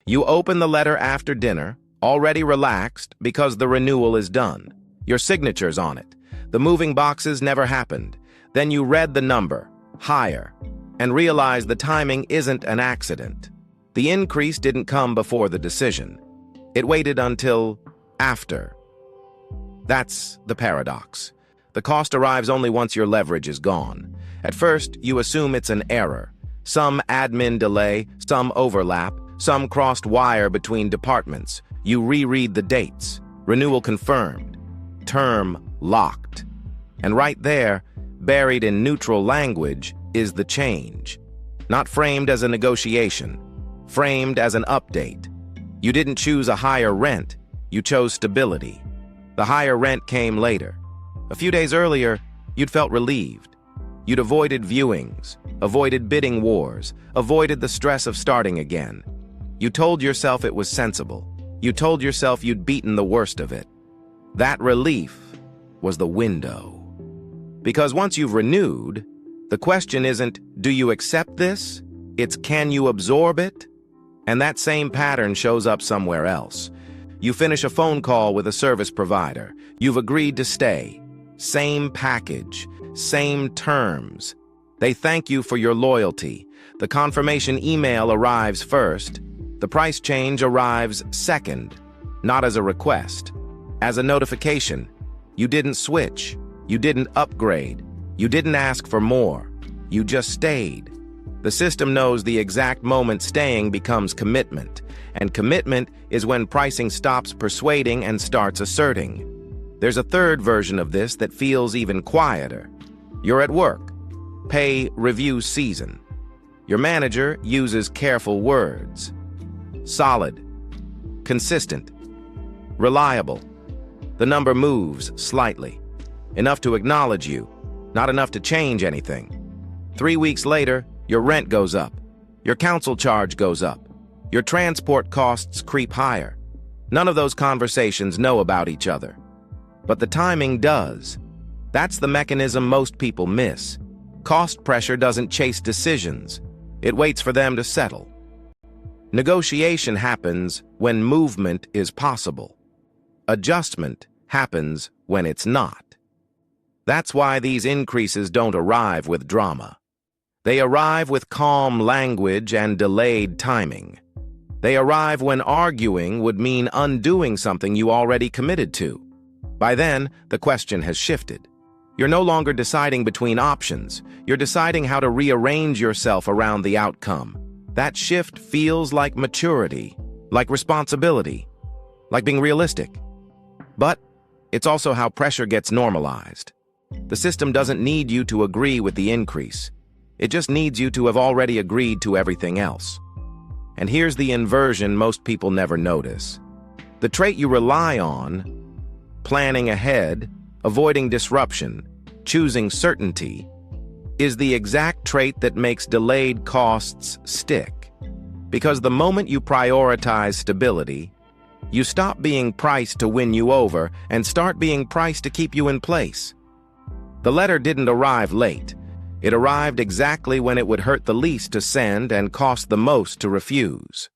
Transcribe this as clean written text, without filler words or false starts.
You open the letter after dinner, already relaxed because the renewal is done. Your signature's on it. The moving boxes never happened. Then you read the number, higher, and realized the timing isn't an accident. The increase didn't come before the decision. It waited until after. That's the paradox. The cost arrives only once your leverage is gone. At first, you assume it's an error. Some admin delay, some overlap, some crossed wire between departments. You reread the dates. Renewal confirmed. Term locked. And right there, buried in neutral language, is the change. Not framed as a negotiation, framed as an update. You didn't choose a higher rent, you chose stability. The higher rent came later. A few days earlier, you'd felt relieved. You'd avoided viewings, avoided bidding wars, avoided the stress of starting again. You told yourself it was sensible. You told yourself you'd beaten the worst of it. That relief was the window. Because once you've renewed, the question isn't, do you accept this? It's, can you absorb it? And that same pattern shows up somewhere else. You finish a phone call with a service provider. You've agreed to stay. Same package, same terms. They thank you for your loyalty. The confirmation email arrives first. The price change arrives second, not as a request, as a notification. You didn't switch. You didn't upgrade. You didn't ask for more. You just stayed. The system knows the exact moment staying becomes commitment, and commitment is when pricing stops persuading and starts asserting. There's a third version of this that feels even quieter. You're at work. Pay review season. Your manager uses careful words. Solid. Consistent. Reliable. The number moves slightly. Enough to acknowledge you, not enough to change anything. 3 weeks later, your rent goes up. Your council charge goes up. Your transport costs creep higher. None of those conversations know about each other. But the timing does. That's the mechanism most people miss. Cost pressure doesn't chase decisions. It waits for them to settle. Negotiation happens when movement is possible. Adjustment happens when it's not. That's why these increases don't arrive with drama. They arrive with calm language and delayed timing. They arrive when arguing would mean undoing something you already committed to. By then, the question has shifted. You're no longer deciding between options. You're deciding how to rearrange yourself around the outcome. That shift feels like maturity, like responsibility, like being realistic. But it's also how pressure gets normalized. The system doesn't need you to agree with the increase. It just needs you to have already agreed to everything else. And here's the inversion most people never notice. The trait you rely on, planning ahead, avoiding disruption, choosing certainty, is the exact trait that makes delayed costs stick. Because the moment you prioritize stability, you stop being priced to win you over and start being priced to keep you in place. The letter didn't arrive late. It arrived exactly when it would hurt the least to send and cost the most to refuse.